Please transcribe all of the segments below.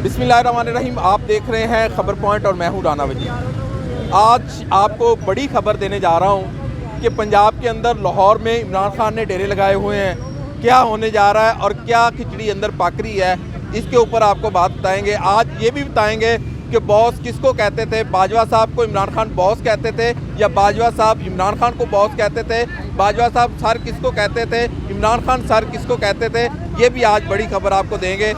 बिस्मिल्लाहिर्रहमानिर्रहीम। आप देख रहे हैं खबर पॉइंट और मैं हूं राना वजीर। आज आपको बड़ी खबर देने जा रहा हूं कि पंजाब के अंदर लाहौर में इमरान खान ने डेरे लगाए हुए हैं। क्या होने जा रहा है और क्या खिचड़ी अंदर पक रही है, इसके ऊपर आपको बात बताएंगे। आज ये भी बताएंगे कि बॉस किसको कहते थे। बाजवा साहब को इमरान खान बॉस कहते थे या बाजवा साहब इमरान खान को बॉस कहते थे। बाजवा साहब सर किसको कहते थे, इमरान खान सर किसको कहते थे, ये भी आज बड़ी खबर आपको देंगे।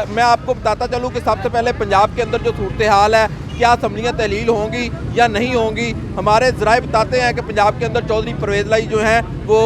मैं आपको बताता चलूँ कि सबसे पहले पंजाब के अंदर जो सूरत हाल है, क्या असम्बलियाँ तहलील होंगी या नहीं होंगी। हमारे ज़राए बताते हैं कि पंजाब के अंदर चौधरी परवेज़ लाई जो हैं वो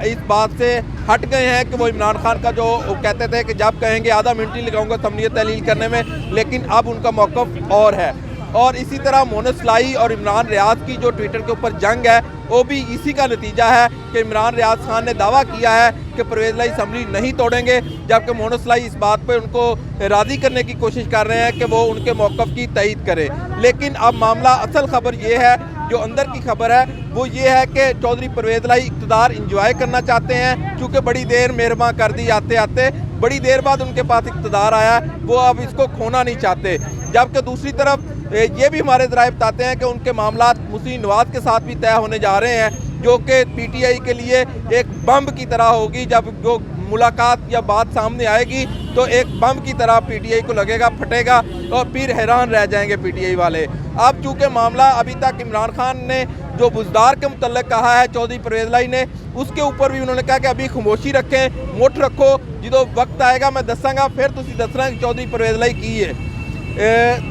इस बात से हट गए हैं कि वो इमरान खान का जो कहते थे कि जब कहेंगे आधा मिनट ही लगाऊंगा असम्बलियाँ तहलील करने में, लेकिन अब उनका मौक़िफ़ और है। और इसी तरह मोनस लाई और इमरान रियाज की जो ट्विटर के ऊपर जंग है वो भी इसी का नतीजा है कि इमरान रियाज खान ने दावा किया है कि परवेज़ लाई असम्बली नहीं तोड़ेंगे, जबकि मोनस लाई इस बात पर उनको राज़ी करने की कोशिश कर रहे हैं कि वो उनके मौक़िफ़ की तईद करे। लेकिन अब मामला असल खबर ये है, जो अंदर की खबर है वो ये है कि चौधरी परवेज़ लाई इक़्तिदार इंजॉय करना चाहते हैं, क्योंकि बड़ी देर मेहरबान कर दी आते आते बड़ी देर बाद उनके पास इक़्तिदार आया, वो अब इसको खोना नहीं चाहते। जबकि दूसरी तरफ ये भी हमारे ज़राए बताते हैं कि उनके मामलात मुस्लिम नवाज़ के साथ भी तय होने जा रहे हैं, जो कि पीटीआई के लिए एक बम की तरह होगी। जब जो मुलाकात या बात सामने आएगी तो एक बम की तरह पीटीआई को लगेगा, फटेगा और फिर हैरान रह जाएंगे पीटीआई वाले। अब चूँकि मामला अभी तक इमरान खान ने जो बुज़दार के मुतल्लिक़ कहा है चौधरी परवेज़ लाई ने, उसके ऊपर भी उन्होंने कहा कि अभी खामोशी रखें, मुठ रखो, जो वक्त आएगा मैं दसांगा फिर तुसी दसना कि चौधरी परवेज़ लाई की है।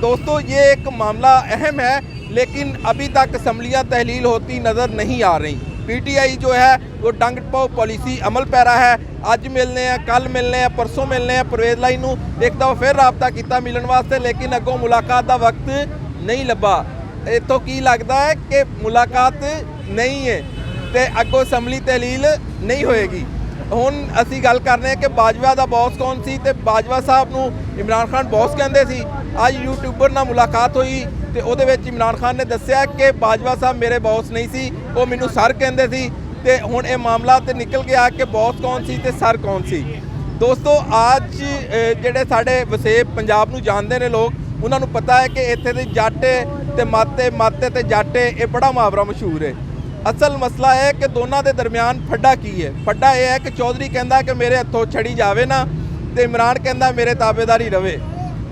दोस्तों ये एक मामला अहम है, लेकिन अभी तक असम्बलियाँ तहलील होती नज़र नहीं आ रही। पीटीआई जो है वो डंग पाओ पॉलिसी अमल पैरा है। अज मिलने हैं, कल मिलने हैं, परसों मिलने हैं। परवेज़ लाई नूं एक दफ़ा फिर राबता किया मिलन वास्ते, लेकिन अगों मुलाकात का वक्त नहीं लभा। इतों की लगता है कि मुलाकात नहीं है तो अगों असम्बली तहलील नहीं होएगी। ਹੁਣ ਅਸੀਂ ਗੱਲ करने कि बाजवा का बॉस कौन सी, तो बाजवा साहब नूं इमरान खान बॉस कहते सी। अज यूट्यूबर नाल मुलाकात हुई तो ਉਹਦੇ ਵਿੱਚ इमरान खान ने दस्सिया कि बाजवा साहब मेरे बॉस नहीं सी, वो मैनू सर कहते सी। तो हुण ये मामला तो निकल गया कि बॉस कौन सी तो सर कौन सी। दोस्तों आज ਜਿਹੜੇ ਸਾਡੇ वसेब पंजाब नूं जानते हैं लोग, उन्होंने पता है कि इत्थे दे जट ते माते, माते ते जट ये बड़ा मुहावरा मशहूर है। असल मसला है कि दोनों के दरमियान फड्डा की है। फड्डा यह है कि चौधरी कहता कि मेरे हथों छड़ी जाए ना, तो इमरान कहता मेरे ताबेदारी रवे।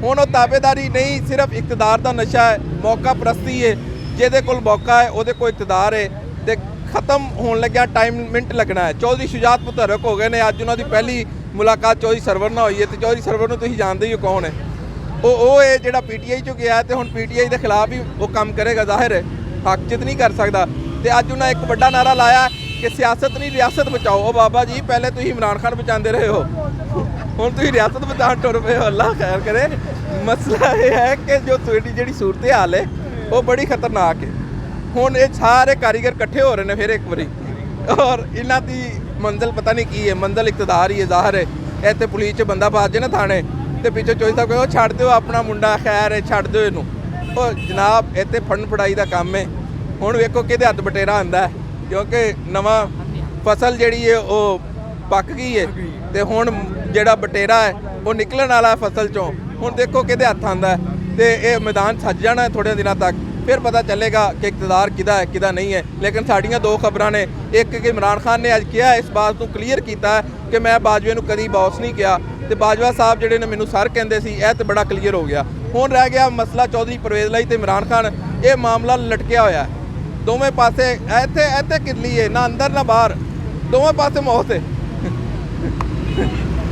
हुण वो ताबेदारी नहीं, सिर्फ इकतदार का नशा है, मौका परस्ती है। जिहदे कोल मौका है वो कोल इकतदार है, तो खत्म होने लग्या टाइम मिनट लगना है। चौधरी शुजात मुतहरक हो गए ने। अज उन्होंने पहली मुलाकात चौधरी सरवर नाल हुई है, तो चौधरी सरवर तुसीं जानते ही हो कौन है। वो है जिहड़ा पीटीआई चों गया, तो हुण पीटीआई के खिलाफ ही वो काम करेगा, जाहिर है हक चित नहीं कर सकता। तो अज उन्हें एक बड़ा नारा लाया कि सियासत नहीं रियासत बचाओ। ओ बाबा जी पहले तुम इमरान खान बचाते रहे हो, हुण तुम रियासत बचा टुर पे हो। अल्लाह खैर करे। मसला यह है कि जो तुहाडी जिहड़ी सूरत हाल है वो बड़ी खतरनाक है। हुण ये सारे कारीगर इकट्ठे हो रहे हैं फिर एक बारी, और इन्हां दी मंजिल पता नहीं की है। मंजिल इकतदार ही है, जाहिर है। इत्थे पुलिस च बंदा फस जाए ना थाने, तो पिछों चौधरी साहब कहो छड्ड दिओ अपना मुंडा, खैर है छड्ड दिओ इहनूं। और जनाब इत्थे फड़न फड़ाई का काम है। हुण वेखो किहदे हत्थ बटेरा आंदा है, क्योंकि नवा फसल जिहड़ी है वो पक गई है, तो हुण जिहड़ा बटेरा है वो निकलण वाला फसल चों। हुण देखो किहदे हत्थ आंदा है, तो ये मैदान सज जाना है थोड़े दिनों तक, फिर पता चलेगा कि इकतदार किहदा है किहदा नहीं है। लेकिन साड़ियाँ दो खबरां ने, एक कि इमरान खान ने अज किया इस बात को क्लीयर किया कि मैं बाजवे नूं कदी बॉस नहीं किया, तो बाजवा साहब जिहड़े ने मैनूं सर कहंदे सी, यह तो बड़ा क्लीयर हो गया। हुण रह गया मसला चौधरी परवेज़ लाई ते इमरान खान। ये मामला लटकिया होया है दोवें पासे। इत्थे इत्थे किरली है, ना अंदर ना बाहर, दोवें पासे मौत है।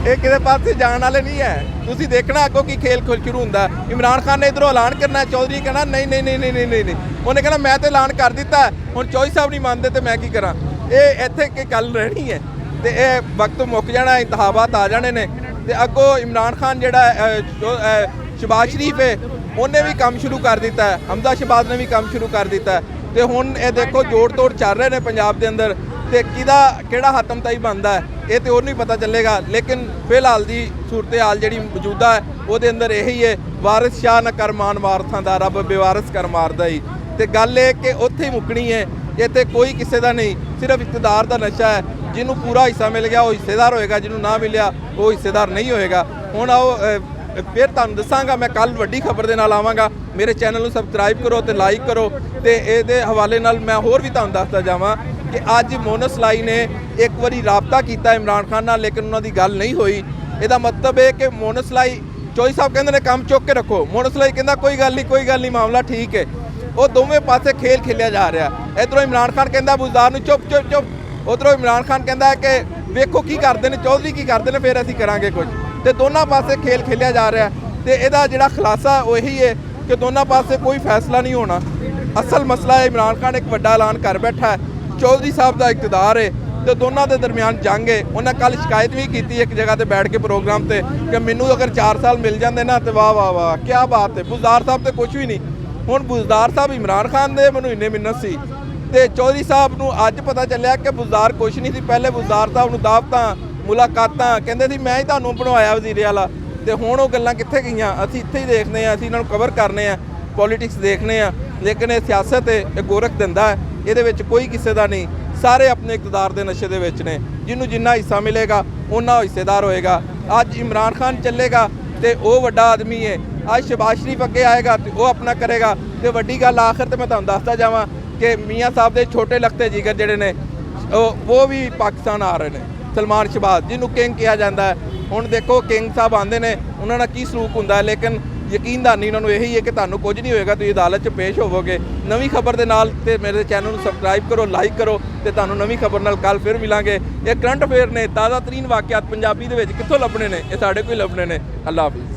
ये किसी पासे जाने वाले नहीं है। तुसीं देखना अगों की खेल शुरू होंदा। इमरान खान ने इधरों ऐलान करना, चौधरी कहना नहीं नहीं नहीं नहीं नहीं नहीं नहीं, उन्हें कहना मैं तो ऐलान कर दिता है, हुण चौधरी साहब नहीं मानते तो मैं की करा। ये इत्थे की गल रहनी है, तो ये वक्त मुक जाना, इंतखाबात आ जाने ने। तो अगों इमरान खान जिहड़ा शहबाज शरीफ है उन्हें भी काम शुरू कर दिता है, हमजा शहबाज ने भी काम शुरू कर दिता है। तो हुण ये देखो जोड़ तोड़ चल रहे हैं पंजाब के अंदर, तो किहदा किहड़ा हातमताई बनता है ये तो और नहीं पता चलेगा। लेकिन फिलहाल की सूरत हाल जी मौजूदा है वो अंदर यही है, वारिस शाह न कर मान वारसां दा, रब बेवारस कर मारदा ही। तो गल ये कि उत्थे ही मुकनी है, इत्थे कोई किसी का नहीं, सिर्फ इकतदार का नशा है। जिन्हों पूरा हिस्सा मिल गया वो हिस्सेदार होएगा, जिन्हों ना मिलिया वो हिस्सेदार नहीं होएगा। हुण आओ ਫਿਰ ਤੁਹਾਨੂੰ ਦੱਸਾਂਗਾ। ਮੈਂ ਕੱਲ ਵੱਡੀ ਖਬਰ ਦੇ ਨਾਲ ਆਵਾਂਗਾ। ਮੇਰੇ ਚੈਨਲ ਨੂੰ ਸਬਸਕ੍ਰਾਈਬ ਕਰੋ ਤੇ ਲਾਈਕ ਕਰੋ। ਤੇ ਇਹਦੇ ਹਵਾਲੇ ਨਾਲ ਮੈਂ ਹੋਰ ਵੀ ਤੁਹਾਨੂੰ ਦੱਸਦਾ ਜਾਵਾਂ ਕਿ ਅੱਜ ਮੋਨਸ लाई ਨੇ ਇੱਕ ਵਾਰੀ ਰਾਬਤਾ ਕੀਤਾ ਇਮਰਾਨ ਖਾਨ ਨਾਲ, ਲੇਕਿਨ ਉਹਨਾਂ ਦੀ ਗੱਲ ਨਹੀਂ ਹੋਈ। ਇਹਦਾ ਮਤਲਬ ਇਹ ਕਿ ਮੋਨਸ लाई ਚੋਈ ਸਾਹਿਬ ਕਹਿੰਦੇ ਨੇ ਕੰਮ ਚੁੱਕ ਕੇ ਰੱਖੋ, ਮੋਨਸ लाई ਕਹਿੰਦਾ ਕੋਈ ਗੱਲ ਨਹੀਂ ਮਾਮਲਾ ਠੀਕ ਹੈ। ਉਹ ਦੋਵੇਂ ਪਾਸੇ ਖੇਲ ਖੇਲਿਆ ਜਾ ਰਿਹਾ। ਇਧਰੋਂ ਇਮਰਾਨ ਖਾਨ ਕਹਿੰਦਾ ਬੁਜ਼ਦਾਰ ਨੂੰ ਚੁੱਪ, ਉਧਰੋਂ ਇਮਰਾਨ ਖਾਨ ਕਹਿੰਦਾ ਕਿ ਵੇਖੋ ਕੀ ਕਰਦੇ ਨੇ ਚੌਧਰੀ, ਕੀ ਕਰਦੇ ਨੇ, ਫਿਰ ਅਸੀਂ ਕਰਾਂਗੇ ਕੁਝ। ਤੇ ਦੋਨਾਂ ਪਾਸੇ ਖੇਲ ਖੇਲਿਆ ਜਾ ਰਿਹਾ। ਤੇ ਇਹਦਾ ਜਿਹੜਾ ਖੁਲਾਸਾ ਉਹ ਇਹੀ ਹੈ ਕਿ ਦੋਨਾਂ ਪਾਸੇ ਕੋਈ ਫੈਸਲਾ ਨਹੀਂ ਹੋਣਾ। ਅਸਲ ਮਸਲਾ ਹੈ ਇਮਰਾਨ ਖਾਨ ਇੱਕ ਵੱਡਾ ਐਲਾਨ ਕਰ ਬੈਠਾ ਹੈ, ਚੌਧਰੀ ਸਾਹਿਬ ਦਾ ਇਕਤਦਾਰ ਹੈ ਤੇ ਦੋਨਾਂ ਦੇ ਦਰਮਿਆਨ ਜੰਗ ਹੈ। ਉਹਨਾਂ ਕੱਲ ਸ਼ਿਕਾਇਤ ਵੀ ਕੀਤੀ ਇੱਕ ਜਗ੍ਹਾ ਤੇ ਬੈਠ ਕੇ ਪ੍ਰੋਗਰਾਮ ਤੇ ਕਿ ਮੈਨੂੰ ਅਗਰ 4 ਸਾਲ ਮਿਲ ਜਾਂਦੇ ਨਾ ਤੇ ਵਾਹ ਵਾਹ ਵਾਹ ਕੀ ਬਾਤ ਹੈ। ਬੁਜ਼ਦਾਰ ਸਾਹਿਬ ਤੇ ਕੁਝ ਵੀ ਨਹੀਂ। ਹੁਣ ਬੁਜ਼ਦਾਰ ਸਾਹਿਬ ਇਮਰਾਨ ਖਾਨ ਦੇ ਮੈਨੂੰ ਇੰਨੇ ਮਿੰਨਤ ਸੀ ਤੇ ਚੌਧਰੀ ਸਾਹਿਬ ਨੂੰ ਅੱਜ ਪਤਾ ਚੱਲਿਆ ਕਿ ਬੁਜ਼ਦਾਰ ਕੁਝ ਨਹੀਂ ਸੀ। ਪਹਿਲੇ ਬੁਜ਼ਦਾਰ ਸਾਹਿਬ ਨੂੰ ਦਾਵਤਾਂ ਮੁਲਾਕਾਤਾਂ ਕਹਿੰਦੇ ਸੀ ਮੈਂ ਹੀ ਤੁਹਾਨੂੰ ਬਣਵਾਇਆ ਵਜ਼ੀਰੇ ਵਾਲਾ, ਤੇ ਹੁਣ ਉਹ ਗੱਲਾਂ ਕਿੱਥੇ ਗਈਆਂ। ਅਸੀਂ ਇੱਥੇ ਹੀ ਦੇਖਦੇ ਹਾਂ, ਅਸੀਂ ਇਹਨਾਂ ਨੂੰ ਕਵਰ ਕਰਨੇ ਆ, ਪੋਲੀਟਿਕਸ ਦੇਖਨੇ ਆ। ਲੇਕਿਨ ਇਹ ਸਿਆਸਤ ਹੈ, ਇਹ ਗੋਰਖ ਦਿੰਦਾ ਹੈ, ਇਹਦੇ ਵਿੱਚ ਕੋਈ ਕਿਸੇ ਦਾ ਨਹੀਂ। ਸਾਰੇ ਆਪਣੇ ਇਕਤਦਾਰ ਦੇ ਨਸ਼ੇ ਦੇ ਵਿੱਚ ਨੇ। ਜਿਹਨੂੰ ਜਿੰਨਾ ਹਿੱਸਾ ਮਿਲੇਗਾ ਉਹਨਾਂ ਹਿੱਸੇਦਾਰ ਹੋਏਗਾ। ਅੱਜ ਇਮਰਾਨ ਖਾਨ ਚੱਲੇਗਾ ਤੇ ਉਹ ਵੱਡਾ ਆਦਮੀ ਹੈ। ਅੱਜ ਸ਼ਹਿਬਾਜ਼ ਸ਼ਰੀਫ ਅੱਗੇ ਆਏਗਾ ਤੇ ਉਹ ਆਪਣਾ ਕਰੇਗਾ। ਤੇ ਵੱਡੀ ਗੱਲ ਆਖਰ ਤੇ ਮੈਂ ਤੁਹਾਨੂੰ ਦੱਸਦਾ ਜਾਵਾਂ ਕਿ ਮੀਆਂ ਸਾਹਿਬ ਦੇ ਛੋਟੇ ਲਖਤੇ ਜਿਗਰ ਜਿਹੜੇ ਨੇ ਉਹ ਵੀ ਪਾਕਿਸਤਾਨ ਆ ਰਹੇ ਨੇ। ਸਲਮਾਨ ਸ਼ਹਿਬਾਜ਼ ਜਿਹਨੂੰ ਕਿੰਗ ਕਿਹਾ ਜਾਂਦਾ ਹੈ। ਹੁਣ ਦੇਖੋ ਕਿੰਗ ਸਾਹਿਬ ਆਉਂਦੇ ਨੇ, ਉਹਨਾਂ ਨਾਲ ਕੀ ਸਲੂਕ ਹੁੰਦਾ ਹੈ, ਲੇਕਿਨ ਯਕੀਨਦਾਨੀ ਉਹਨਾਂ ਨੂੰ ਇਹੀ ਹੈ ਕਿ ਤੁਹਾਨੂੰ ਕੁਝ ਨਹੀਂ ਹੋਏਗਾ, ਤੁਸੀਂ ਅਦਾਲਤ 'ਚ ਪੇਸ਼ ਹੋਵੋਗੇ। ਨਵੀਂ ਖਬਰ ਦੇ ਨਾਲ ਤੇ ਮੇਰੇ ਚੈਨਲ ਨੂੰ ਸਬਸਕ੍ਰਾਈਬ ਕਰੋ, ਲਾਈਕ ਕਰੋ ਤੇ ਤੁਹਾਨੂੰ ਨਵੀਂ ਖਬਰ ਨਾਲ ਕੱਲ ਫਿਰ ਮਿਲਾਂਗੇ। ਇਹ ਕਰੰਟ ਅਫੇਅਰ ਨੇ, ਤਾਜ਼ਾ ਤਰੀਨ ਵਾਕਿਆਤ ਪੰਜਾਬੀ ਦੇ ਵਿੱਚ ਕਿੱਥੋਂ ਲੱਭਣੇ ਨੇ, ਇਹ ਸਾਡੇ ਕੋਲ ਲੱਭਣੇ ਨੇ। ਅੱਲਾ ਹਾਫਿਜ਼।